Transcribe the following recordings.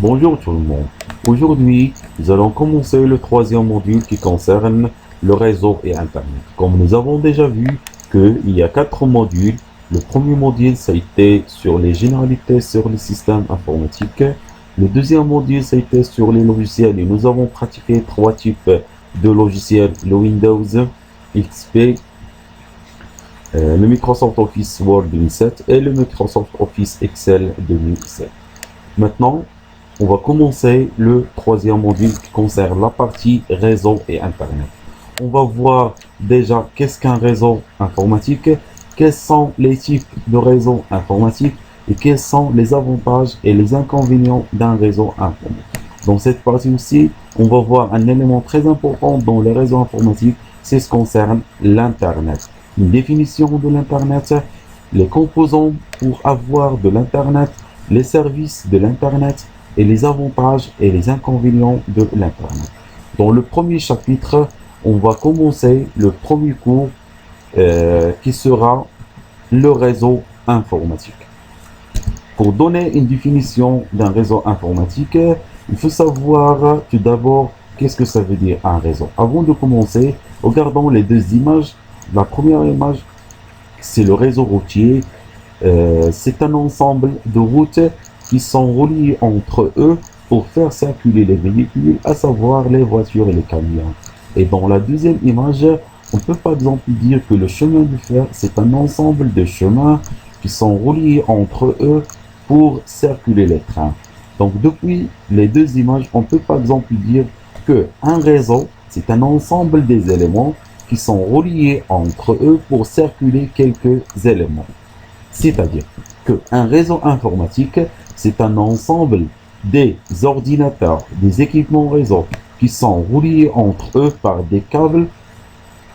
Bonjour tout le monde. Aujourd'hui, nous allons commencer le troisième module qui concerne le réseau et Internet. Comme nous avons déjà vu qu'il y a 4 modules. Le premier module, ça a été sur les généralités sur les systèmes informatiques. Le deuxième module, ça a été sur les logiciels et nous avons pratiqué 3 types de logiciels, le Windows XP, le Microsoft Office Word 2007 et le Microsoft Office Excel 2007. Maintenant, on va commencer le troisième module qui concerne la partie réseau et Internet. On va voir déjà qu'est-ce qu'un réseau informatique, quels sont les types de réseaux informatiques et quels sont les avantages et les inconvénients d'un réseau informatique. Dans cette partie aussi, on va voir un élément très important dans les réseaux informatiques, c'est ce qui concerne l'Internet. Une définition de l'Internet, les composants pour avoir de l'Internet, les services de l'Internet, et les avantages et les inconvénients de l'Internet. Dans le premier chapitre, on va commencer le premier cours qui sera le réseau informatique. Pour donner une définition d'un réseau informatique, il faut savoir tout d'abord qu'est-ce que ça veut dire un réseau. Avant de commencer, regardons les deux images. La première image, c'est le réseau routier. C'est un ensemble de routes qui sont reliés entre eux pour faire circuler les véhicules, à savoir les voitures et les camions. Et dans la deuxième image, on peut par exemple dire que le chemin de fer, c'est un ensemble de chemins qui sont reliés entre eux pour circuler les trains. Donc depuis les deux images, on peut par exemple dire que un réseau, c'est un ensemble des éléments qui sont reliés entre eux pour circuler quelques éléments. C'est-à-dire qu'un réseau informatique, c'est un ensemble des ordinateurs, des équipements réseau qui sont reliés entre eux par des câbles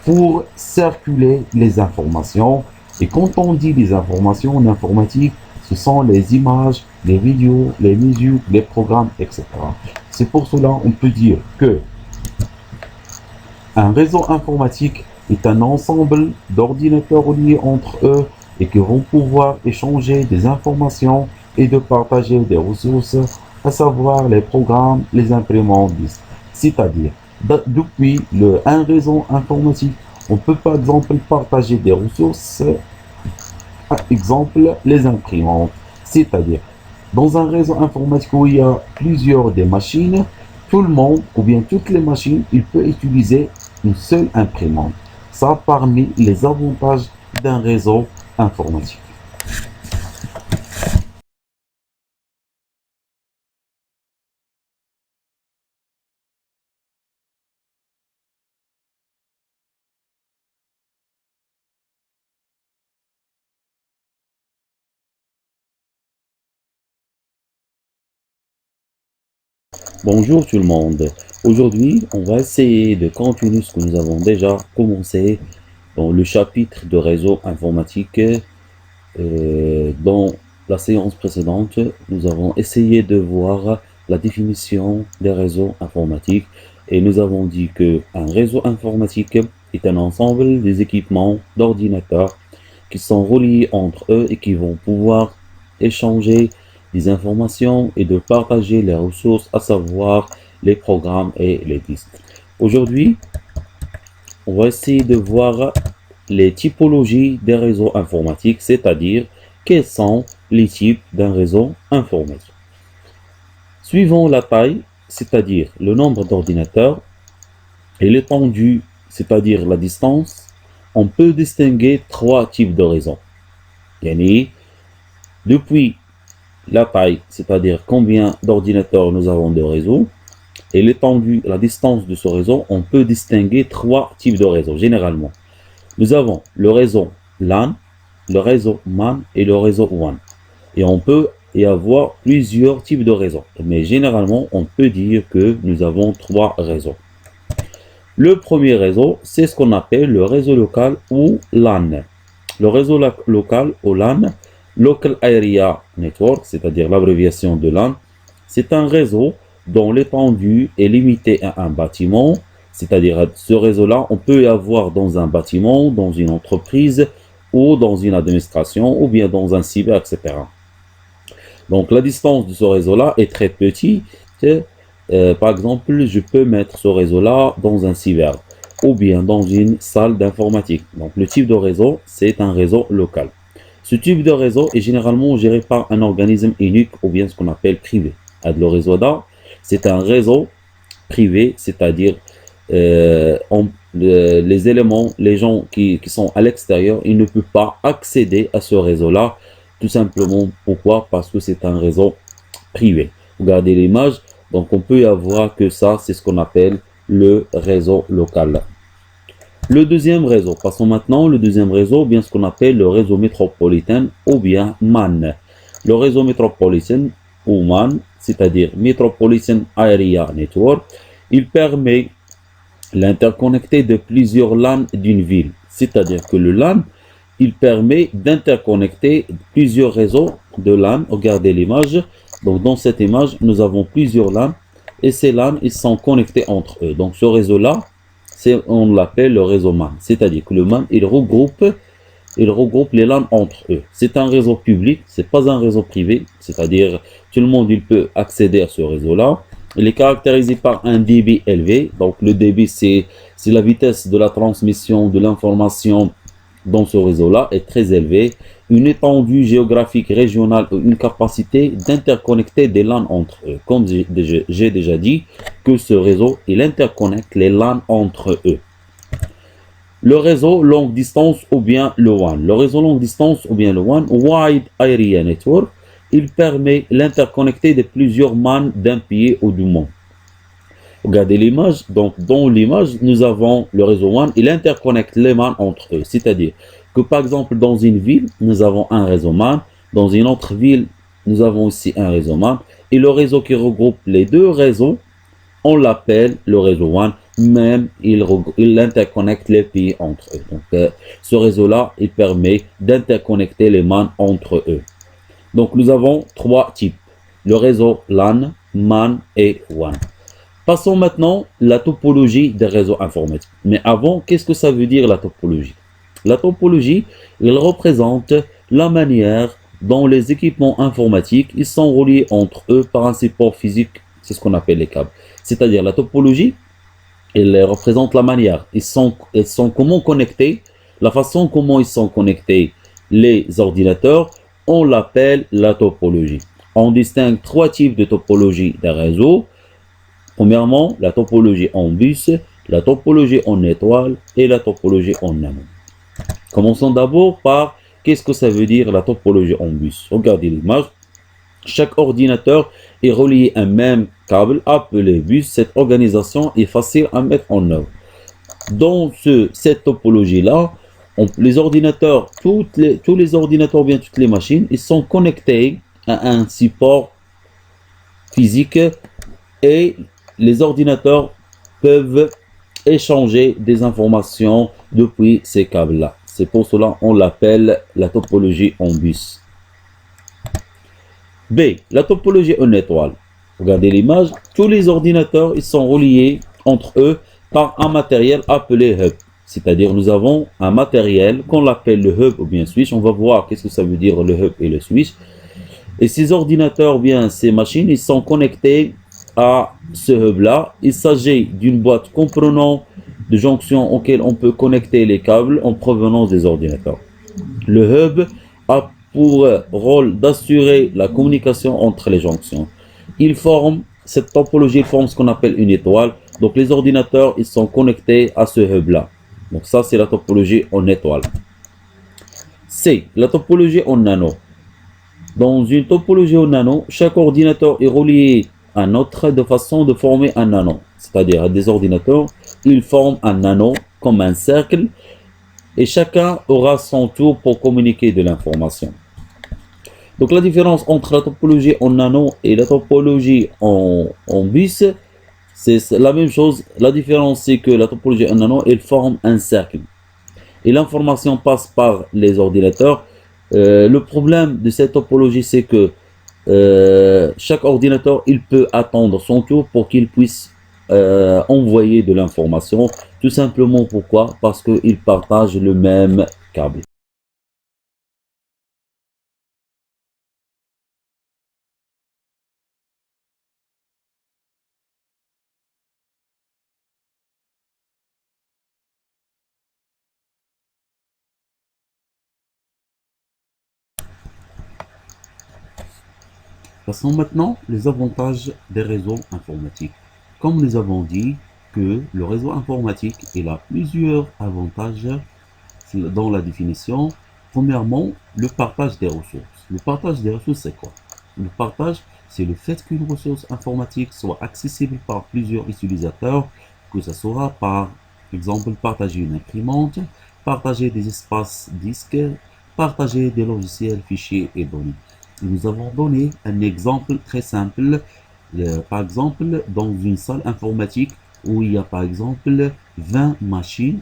pour circuler les informations. Et quand on dit les informations en informatique, ce sont les images, les vidéos, les musiques, les programmes, etc. C'est pour cela qu'on peut dire que un réseau informatique est un ensemble d'ordinateurs reliés entre eux et qui vont pouvoir échanger des informations et de partager des ressources, à savoir les programmes, les imprimantes disques. C'est-à-dire, depuis un réseau informatique, on peut par exemple partager des ressources, par exemple les imprimantes. C'est-à-dire, dans un réseau informatique où il y a plusieurs des machines, tout le monde, ou bien toutes les machines, il peut utiliser une seule imprimante. Ça parmi les avantages d'un réseau informatique. Bonjour tout le monde. Aujourd'hui, on va essayer de continuer ce que nous avons déjà commencé dans le chapitre de réseau informatique. Dans la séance précédente, nous avons essayé de voir la définition des réseaux informatiques et nous avons dit qu'un réseau informatique est un ensemble des équipements d'ordinateurs qui sont reliés entre eux et qui vont pouvoir échanger des informations et de partager les ressources, à savoir les programmes et les disques. Aujourd'hui, on va essayer de voir les typologies des réseaux informatiques, c'est-à-dire quels sont les types d'un réseau informatique. Suivant la taille, c'est-à-dire le nombre d'ordinateurs, et l'étendue, c'est-à-dire la distance, on peut distinguer 3 types de réseaux. Yani, depuis la taille, c'est-à-dire combien d'ordinateurs nous avons de réseau, et l'étendue, la distance de ce réseau, on peut distinguer 3 types de réseaux, généralement. Nous avons le réseau LAN, le réseau MAN et le réseau WAN. Et on peut y avoir plusieurs types de réseaux. Mais généralement, on peut dire que nous avons 3 réseaux. Le premier réseau, c'est ce qu'on appelle le réseau local ou LAN. Le réseau local ou LAN, Local Area Network, c'est-à-dire l'abréviation de LAN, c'est un réseau dont l'étendue est limitée à un bâtiment. C'est-à-dire, ce réseau-là, on peut y avoir dans un bâtiment, dans une entreprise, ou dans une administration, ou bien dans un cyber, etc. Donc la distance de ce réseau-là est très petite. Par exemple, je peux mettre ce réseau-là dans un cyber ou bien dans une salle d'informatique. Donc le type de réseau, c'est un réseau local. Ce type de réseau est généralement géré par un organisme unique ou bien ce qu'on appelle privé. Le réseau d'A, c'est un réseau privé, c'est-à-dire les éléments, les gens qui sont à l'extérieur, ils ne peuvent pas accéder à ce réseau-là, tout simplement. Pourquoi? Parce que c'est un réseau privé. Regardez l'image, donc on peut y avoir que ça, c'est ce qu'on appelle le réseau local. Le deuxième réseau, passons maintenant le deuxième réseau, bien ce qu'on appelle le réseau métropolitain ou bien MAN. Le réseau métropolitain ou MAN, c'est-à-dire Metropolitan Area Network, il permet l'interconnecter de plusieurs LAN d'une ville. C'est-à-dire que le LAN, il permet d'interconnecter plusieurs réseaux de LAN. Regardez l'image. Donc dans cette image, nous avons plusieurs LAN et ces LAN, ils sont connectés entre eux. Donc ce réseau-là, on l'appelle le réseau MAN. C'est-à-dire que le MAN, il regroupe les LAN entre eux. C'est un réseau public, c'est pas un réseau privé. C'est-à-dire tout le monde il peut accéder à ce réseau-là. Il est caractérisé par un débit élevé. Donc le débit, c'est la vitesse de la transmission de l'information dans ce réseau-là est très élevée. Une étendue géographique régionale ou une capacité d'interconnecter des LAN entre eux. Comme j'ai déjà dit, que ce réseau, il interconnecte les LAN entre eux. Le réseau longue distance ou bien le WAN. Le réseau longue distance ou bien le WAN, Wide Area Network, il permet l'interconnecter de plusieurs MAN d'un pays ou du monde. Regardez l'image. Donc, dans l'image, nous avons le réseau WAN. Il interconnecte les MAN entre eux. C'est-à-dire que, par exemple, dans une ville, nous avons un réseau MAN. Dans une autre ville, nous avons aussi un réseau MAN. Et le réseau qui regroupe les deux réseaux, on l'appelle le réseau WAN. Même, il interconnecte les pays entre eux. Donc, ce réseau-là, il permet d'interconnecter les MAN entre eux. Donc, nous avons trois types. Le réseau LAN, MAN et WAN. Passons maintenant à la topologie des réseaux informatiques. Mais avant, qu'est-ce que ça veut dire la topologie? La topologie, elle représente la manière dont les équipements informatiques ils sont reliés entre eux par un support physique. C'est ce qu'on appelle les câbles. C'est-à-dire la topologie, elle représente la manière. Ils sont comment connectés, la façon comment ils sont connectés les ordinateurs, on l'appelle la topologie. On distingue trois types de topologie des réseaux. Premièrement, la topologie en bus, la topologie en étoile et la topologie en anneau. Commençons d'abord par qu'est-ce que ça veut dire la topologie en bus. Regardez l'image. Chaque ordinateur est relié à un même câble appelé bus. Cette organisation est facile à mettre en œuvre. Dans cette topologie-là, les ordinateurs, tous les ordinateurs, bien toutes les machines, ils sont connectés à un support physique et les ordinateurs peuvent échanger des informations depuis ces câbles-là. C'est pour cela qu'on l'appelle la topologie en bus. B. La topologie en étoile. Regardez l'image. Tous les ordinateurs ils sont reliés entre eux par un matériel appelé hub. C'est-à-dire nous avons un matériel qu'on appelle le hub ou bien switch. On va voir qu'est-ce que ça veut dire le hub et le switch. Et ces ordinateurs, bien ces machines, ils sont connectés à ce hub-là. Il s'agit d'une boîte comprenant de jonctions auxquelles on peut connecter les câbles en provenance des ordinateurs. Le hub a pour rôle d'assurer la communication entre les jonctions. Cette topologie forme ce qu'on appelle une étoile. Donc les ordinateurs, ils sont connectés à ce hub-là. Donc ça, c'est la topologie en étoile. C. La topologie en anneau. Dans une topologie en anneau, chaque ordinateur est relié à un autre de façon de former un anneau. C'est-à-dire des ordinateurs, ils forment un anneau comme un cercle et chacun aura son tour pour communiquer de l'information. Donc la différence entre la topologie en anneau et la topologie en bus, c'est la même chose. La différence c'est que la topologie en anneau, elle forme un cercle. Et l'information passe par les ordinateurs. Le problème de cette topologie, c'est que chaque ordinateur, il peut attendre son tour pour qu'il puisse envoyer de l'information. Tout simplement pourquoi? Parce qu'ils partagent le même câble. Passons maintenant les avantages des réseaux informatiques. Comme nous avons dit que le réseau informatique il a plusieurs avantages dans la définition. Premièrement, le partage des ressources. Le partage des ressources, c'est quoi? Le partage, c'est le fait qu'une ressource informatique soit accessible par plusieurs utilisateurs, que ce soit par exemple partager une imprimante, partager des espaces disques, partager des logiciels, fichiers et données. Et nous avons donné un exemple très simple. Par exemple, dans une salle informatique où il y a par exemple 20 machines,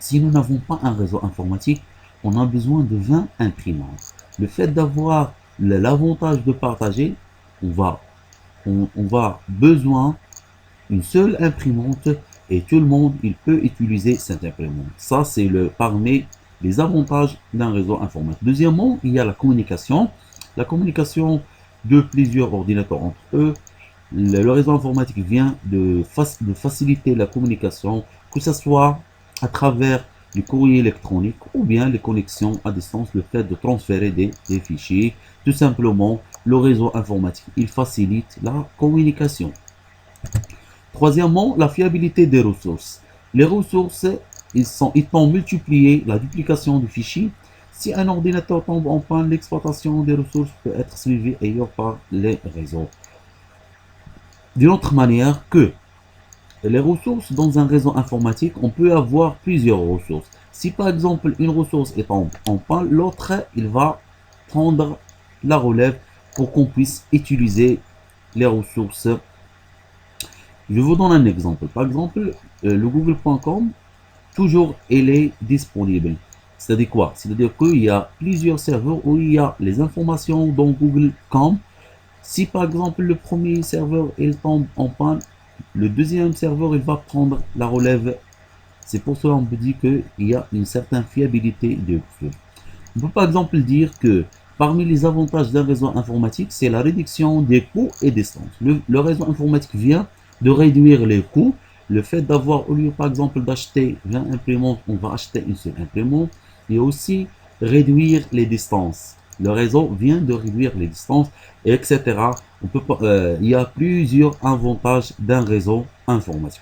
si nous n'avons pas un réseau informatique, on a besoin de 20 imprimantes. Le fait d'avoir l'avantage de partager, on va besoin d'une seule imprimante et tout le monde il peut utiliser cette imprimante. Ça, c'est parmi les avantages d'un réseau informatique. Deuxièmement, il y a la communication. La communication de plusieurs ordinateurs entre eux. Le réseau informatique vient de faciliter la communication, que ce soit à travers les courriers électroniques ou bien les connexions à distance, le fait de transférer des fichiers. Tout simplement, le réseau informatique, il facilite la communication. Troisièmement, la fiabilité des ressources. Les ressources, ils ont multiplié la duplication du fichier. Si un ordinateur tombe en panne, l'exploitation des ressources peut être suivie ailleurs par les réseaux. D'une autre manière que les ressources dans un réseau informatique, on peut avoir plusieurs ressources. Si par exemple une ressource est en panne, l'autre il va prendre la relève pour qu'on puisse utiliser les ressources. Je vous donne un exemple. Par exemple, le google.com, toujours il est disponible. C'est-à-dire quoi? C'est-à-dire qu'il y a plusieurs serveurs où il y a les informations dans google.com. Si par exemple le premier serveur il tombe en panne, le deuxième serveur il va prendre la relève. C'est pour cela qu'on peut dire qu'il y a une certaine fiabilité de flux. On peut par exemple dire que parmi les avantages d'un réseau informatique, c'est la réduction des coûts et des distances. Le réseau informatique vient de réduire les coûts. Le fait d'avoir, au lieu par exemple d'acheter 20 imprimantes, on va acheter une seule imprimante. Et aussi réduire les distances. Le réseau vient de réduire les distances, etc. Il y a plusieurs avantages d'un réseau informatique.